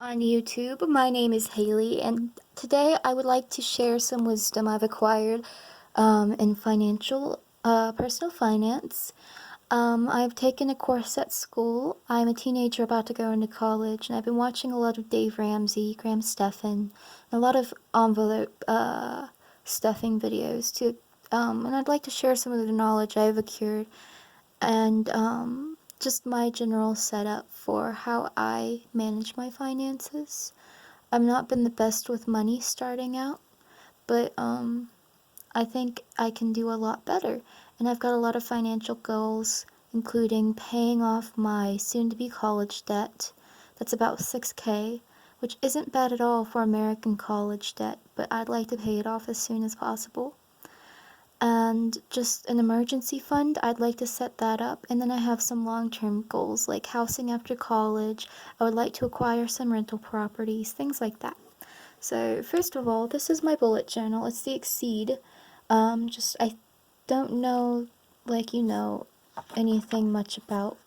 On YouTube. My name is Haley, and today I would like to share some wisdom I've acquired in personal finance. I've taken a course at school. I'm a teenager about to go into college, and I've been watching a lot of Dave Ramsey, Graham Stephan, a lot of envelope stuffing videos too. And I'd like to share some of the knowledge I've acquired and just my general setup for how I manage my finances. I've not been the best with money starting out, but I think I can do a lot better. And I've got a lot of financial goals, including paying off my soon-to-be college debt. That's about 6K, which isn't bad at all for American college debt, but I'd like to pay it off as soon as possible. And just an emergency fund, I'd like to set that up. And then I have some long-term goals like housing after college. I would like to acquire some rental properties, things like that. So first of all, this is my bullet journal. It's the Exceed. I don't know, anything much about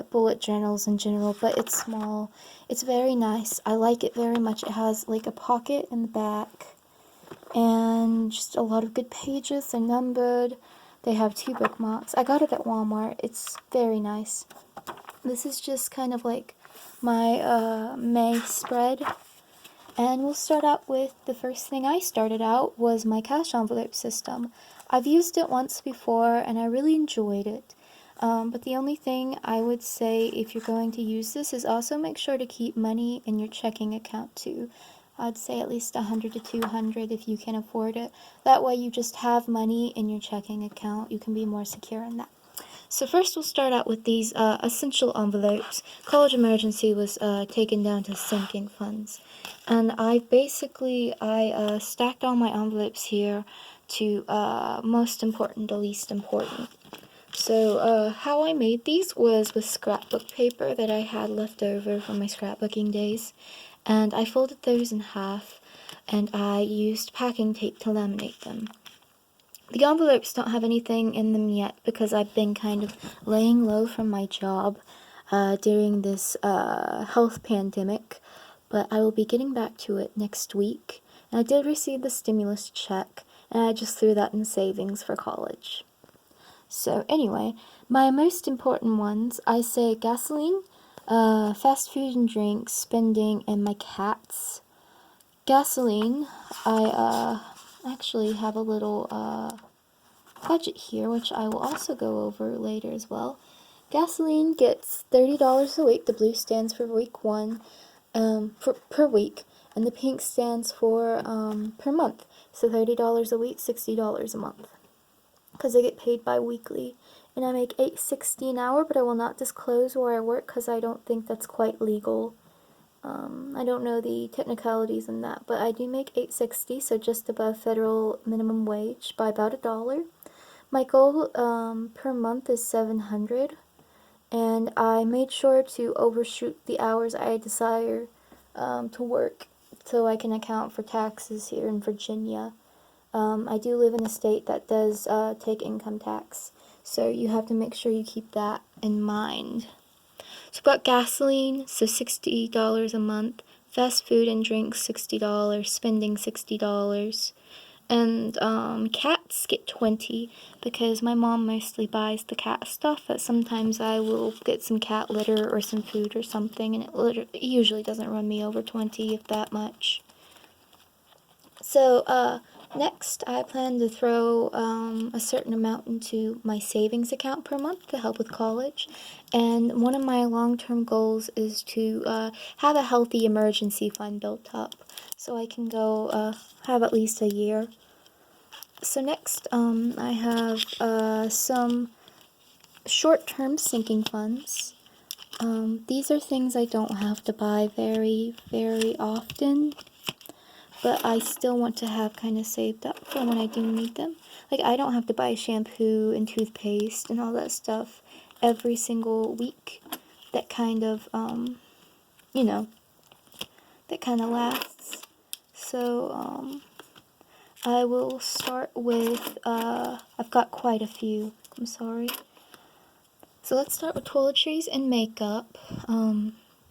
bullet journals in general, but it's small. It's very nice. I like it very much. It has like a pocket in the back and just a lot of good pages. They're numbered. They have 2 bookmarks. I got it at Walmart. It's very nice. This is just kind of like my May spread. And we'll start out with the first thing I started out was my cash envelope system. I've used it once before and I really enjoyed it. But the only thing I would say if you're going to use this is also make sure to keep money in your checking account too. I'd say at least 100 to 200 if you can afford it. That way you just have money in your checking account. You can be more secure in that. So first we'll start out with these essential envelopes. College emergency was taken down to sinking funds. And I stacked all my envelopes here to most important to least important. So how I made these was with scrapbook paper that I had left over from my scrapbooking days. And I folded those in half, and I used packing tape to laminate them. The envelopes don't have anything in them yet because I've been kind of laying low from my job during this health pandemic, but I will be getting back to it next week. And I did receive the stimulus check, and I just threw that in savings for college. So anyway, my most important ones, I say gasoline, fast food and drinks, spending, and my cats. Gasoline, I actually have a little budget here, which I will also go over later as well. Gasoline gets $30 a week. The blue stands for week 1, per week, and the pink stands for per month. So $30 a week, $60 a month, because I get paid bi-weekly. And I make $8.60 an hour, but I will not disclose where I work because I don't think that's quite legal. I don't know the technicalities in that, but I do make $8.60, so just above federal minimum wage by about $1. My goal per month is $700, and I made sure to overshoot the hours I desire to work so I can account for taxes here in Virginia. I do live in a state that does take income tax, so you have to make sure you keep that in mind. So I've got gasoline, so $60 a month, fast food and drinks, $60, spending $60, and cats get $20 because my mom mostly buys the cat stuff, but sometimes I will get some cat litter or some food or something, and it usually doesn't run me over $20, if that much. So, next I plan to throw a certain amount into my savings account per month to help with college. And one of my long-term goals is to have a healthy emergency fund built up so I can go have at least a year. So next, I have some short-term sinking funds. These are things I don't have to buy very, very often, but I still want to have kind of saved up for when I do need them. Like, I don't have to buy shampoo and toothpaste and all that stuff every single week. That kind of, that kind of lasts. So, I will start with, I've got quite a few, I'm sorry. So let's start with toiletries and makeup.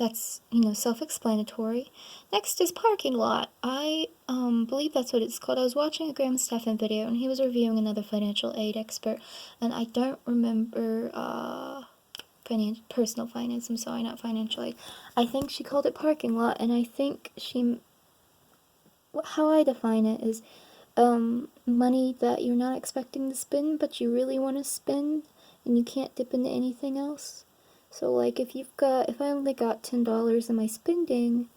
that's, self-explanatory. Next is parking lot. I believe that's what it's called. I was watching a Graham Stephan video, and he was reviewing another financial aid expert, and I don't remember personal finance. I'm sorry, not financial aid. I think she called it parking lot, and I think how I define it is money that you're not expecting to spend, but you really want to spend, and you can't dip into anything else. So, like, if I only got $10 in my spending,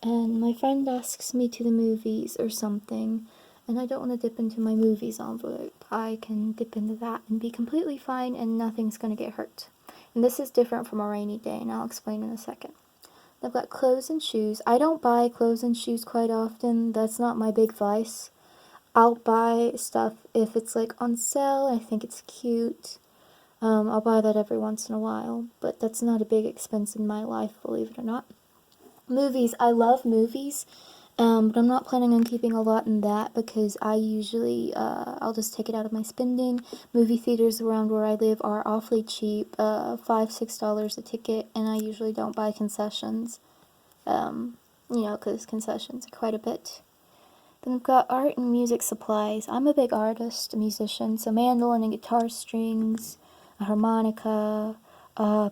and my friend asks me to the movies or something, and I don't want to dip into my movies envelope, I can dip into that and be completely fine, and nothing's going to get hurt. And this is different from a rainy day, and I'll explain in a second. I've got clothes and shoes. I don't buy clothes and shoes quite often. That's not my big vice. I'll buy stuff if it's, like, on sale. I think it's cute. I'll buy that every once in a while, but that's not a big expense in my life, believe it or not. Movies. I love movies, but I'm not planning on keeping a lot in that because I usually, I'll just take it out of my spending. Movie theaters around where I live are awfully cheap, $5-6 a ticket, and I usually don't buy concessions, because concessions are quite a bit. Then I've got art and music supplies. I'm a big artist, a musician, so mandolin and guitar strings, a harmonica,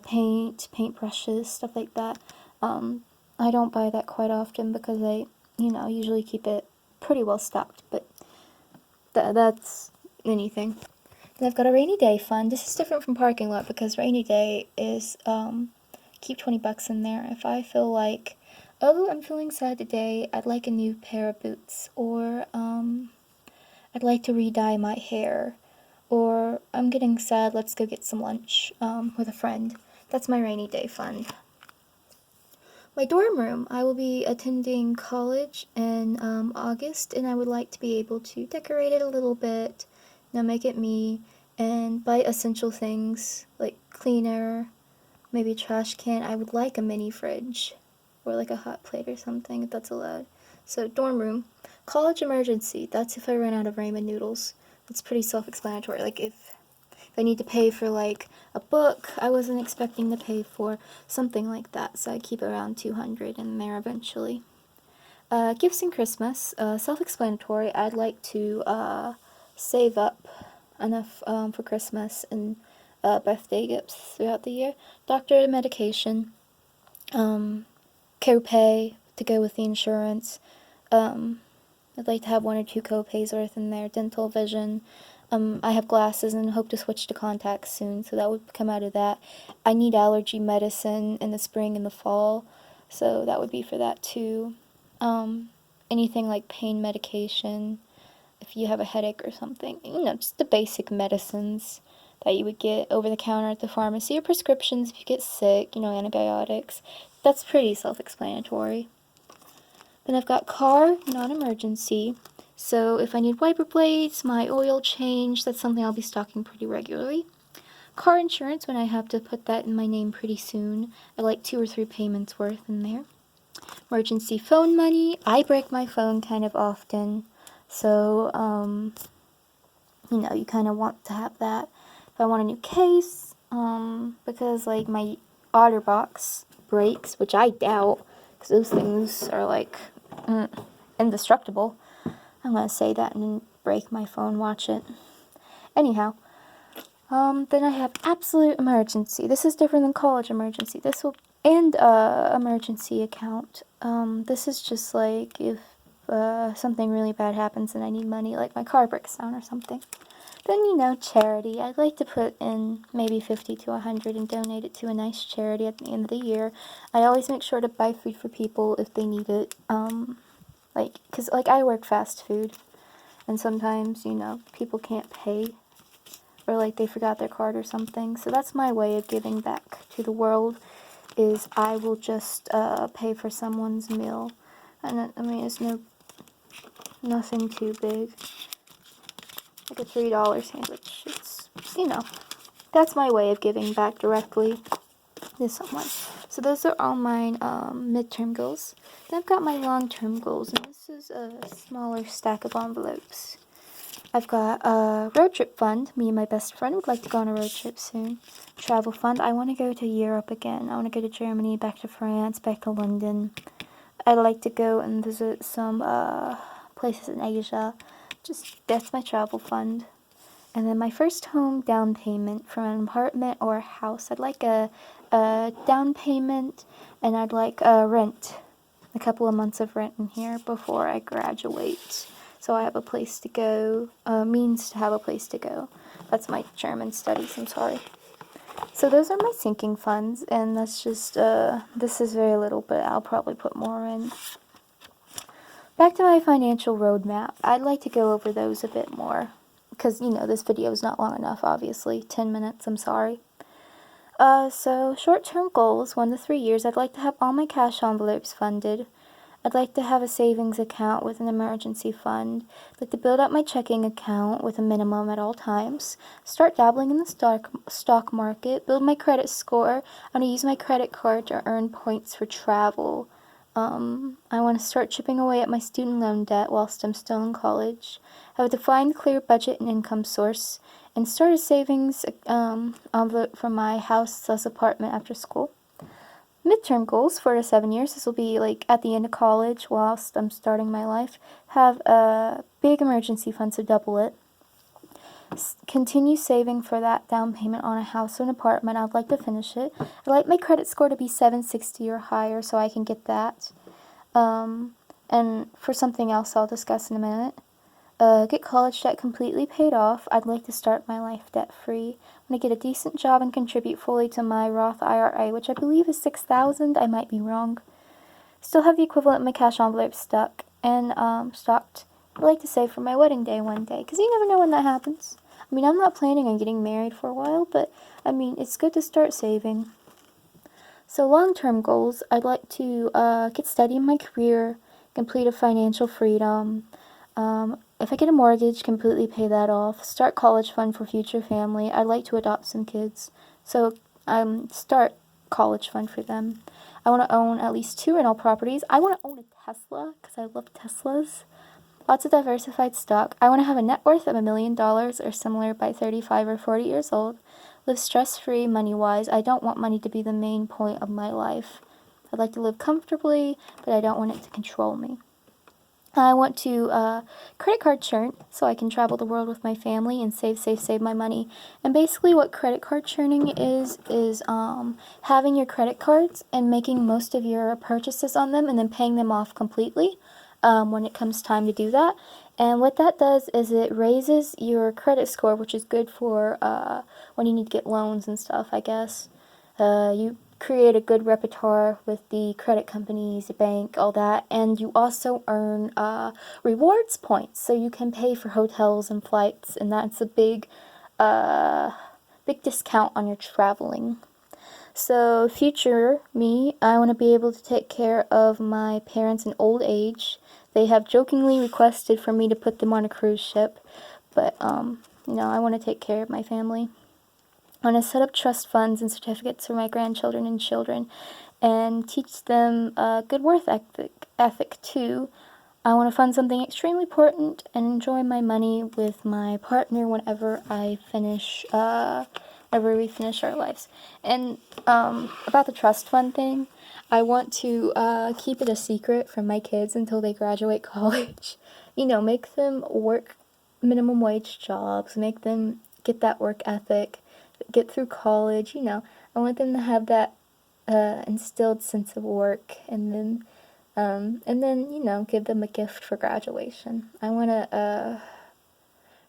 paint brushes, stuff like that. I don't buy that quite often because I, usually keep it pretty well stocked, but that's anything. Then I've got a rainy day fund. This is different from parking lot because rainy day is, keep $20 in there. If I feel like, oh, I'm feeling sad today, I'd like a new pair of boots, or, I'd like to re-dye my hair, or I'm getting sad, let's go get some lunch with a friend. That's my rainy day fund. My dorm room. I will be attending college in August, and I would like to be able to decorate it a little bit, make it me, and buy essential things like cleaner, maybe a trash can. I would like a mini fridge, or like a hot plate or something, if that's allowed. So, dorm room. College emergency. That's if I run out of ramen noodles. That's pretty self-explanatory. Like, if I need to pay for, like, a book I wasn't expecting to pay for, something like that. So I keep around $200 in there eventually. Gifts and Christmas. Self-explanatory. I'd like to save up enough for Christmas and birthday gifts throughout the year. Doctor medication. Copay to go with the insurance. I'd like to have 1 or 2 copays worth in there. Dental, vision. I have glasses and hope to switch to contacts soon, so that would come out of that. I need allergy medicine in the spring and the fall, so that would be for that too. Anything like pain medication, if you have a headache or something. Just the basic medicines that you would get over the counter at the pharmacy, or prescriptions if you get sick, antibiotics. That's pretty self-explanatory. Then I've got car, non-emergency. So if I need wiper blades, my oil change, that's something I'll be stocking pretty regularly. Car insurance, when I have to put that in my name pretty soon. I like 2 or 3 payments worth in there. Emergency phone money. I break my phone kind of often. So, you kind of want to have that. If I want a new case, because, like, my OtterBox breaks, which I doubt, because those things are, like, indestructible. I'm going to say that and break my phone, watch it. Anyhow, then I have absolute emergency. This is different than college emergency. And emergency account. This is just like if something really bad happens and I need money, like my car breaks down or something. Then, charity. I'd like to put in maybe 50 to 100 and donate it to a nice charity at the end of the year. I always make sure to buy food for people if they need it. Because I work fast food, and sometimes, people can't pay, or, they forgot their card or something. So that's my way of giving back to the world, is I will just pay for someone's meal. And, it's nothing too big. Like a $3 sandwich. It's, that's my way of giving back directly to someone. So those are all my midterm goals. Then I've got my long-term goals, and this is a smaller stack of envelopes. I've got a road trip fund. Me and my best friend would like to go on a road trip soon. Travel fund. I want to go to Europe again. I want to go to Germany, back to France, back to London. I'd like to go and visit some places in Asia. That's my travel fund. And then my first home down payment from an apartment or a house. I'd like a down payment, and I'd like a rent. A couple of months of rent in here before I graduate. So I have a place to go, means to have a place to go. That's my German studies, I'm sorry. So those are my sinking funds, and that's just, this is very little, but I'll probably put more in. Back to my financial roadmap. I'd like to go over those a bit more, because, this video is not long enough, obviously. 10 minutes, I'm sorry. So short-term goals, 1 to 3 years. I'd like to have all my cash envelopes funded. I'd like to have a savings account with an emergency fund. I'd like to build up my checking account with a minimum at all times. Start dabbling in the stock market. Build my credit score. I want to use my credit card to earn points for travel. I want to start chipping away at my student loan debt whilst I'm still in college. Have a defined, clear budget and income source. And start a savings envelope for my house/apartment after school. Midterm goals, 4 to 7 years. This will be like at the end of college whilst I'm starting my life. Have a big emergency fund, so double it. Continue saving for that down payment on a house or an apartment. I'd like to finish it. I'd like my credit score to be 760 or higher so I can get that. And for something else I'll discuss in a minute. Get college debt completely paid off. I'd like to start my life debt-free. I'm going to get a decent job and contribute fully to my Roth IRA, which I believe is $6,000. I might be wrong. Still have the equivalent of my cash envelope stocked. I'd like to save for my wedding day one day, because you never know when that happens. I mean, I'm not planning on getting married for a while, but, I mean, it's good to start saving. So long-term goals, I'd like to get steady in my career, complete a financial freedom. If I get a mortgage, completely pay that off. Start college fund for future family. I'd like to adopt some kids. So, start college fund for them. I want to own at least 2 rental properties. I want to own a Tesla, because I love Teslas. Lots of diversified stock. I want to have a net worth of $1 million or similar by 35 or 40 years old. Live stress-free, money-wise. I don't want money to be the main point of my life. I'd like to live comfortably, but I don't want it to control me. I want to credit card churn so I can travel the world with my family and save my money. And basically what credit card churning is having your credit cards and making most of your purchases on them and then paying them off completely when it comes time to do that. And what that does is it raises your credit score, which is good for when you need to get loans and stuff, I guess. You create a good repertoire with the credit companies, the bank, all that, and you also earn rewards points, so you can pay for hotels and flights, and that's a big discount on your traveling. So future me, I want to be able to take care of my parents in old age. They have jokingly requested for me to put them on a cruise ship, but I want to take care of my family. I want to set up trust funds and certificates for my grandchildren and children and teach them a good work ethic too. I want to fund something extremely important and enjoy my money with my partner whenever we finish our lives. And about the trust fund thing, I want to keep it a secret from my kids until they graduate college. Make them work minimum wage jobs, make them get that work ethic, get through college, I want them to have that instilled sense of work, and then give them a gift for graduation. I want to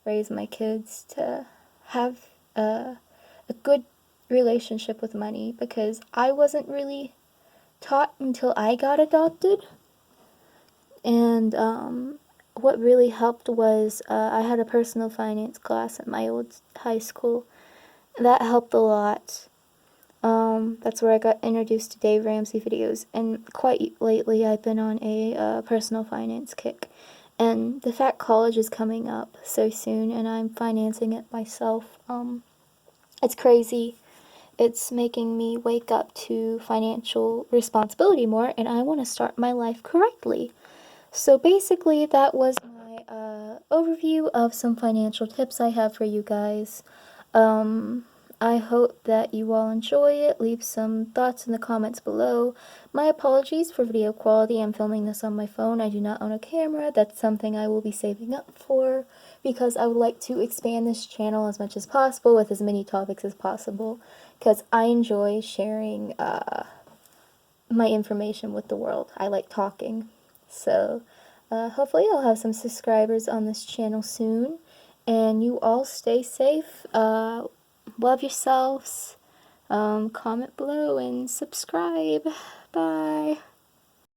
raise my kids to have a good relationship with money, because I wasn't really taught until I got adopted, and what really helped was I had a personal finance class at my old high school. That helped a lot. That's where I got introduced to Dave Ramsey videos, and quite lately I've been on a personal finance kick. And the fact college is coming up so soon and I'm financing it myself, it's crazy. It's making me wake up to financial responsibility more, and I want to start my life correctly. So basically that was my overview of some financial tips I have for you guys. I hope that you all enjoy it. Leave some thoughts in the comments below. My apologies for video quality. I'm filming this on my phone. I do not own a camera. That's something I will be saving up for because I would like to expand this channel as much as possible with as many topics as possible because I enjoy sharing my information with the world. I like talking. So hopefully I'll have some subscribers on this channel soon. And you all stay safe. Love yourselves. Comment below and subscribe. Bye.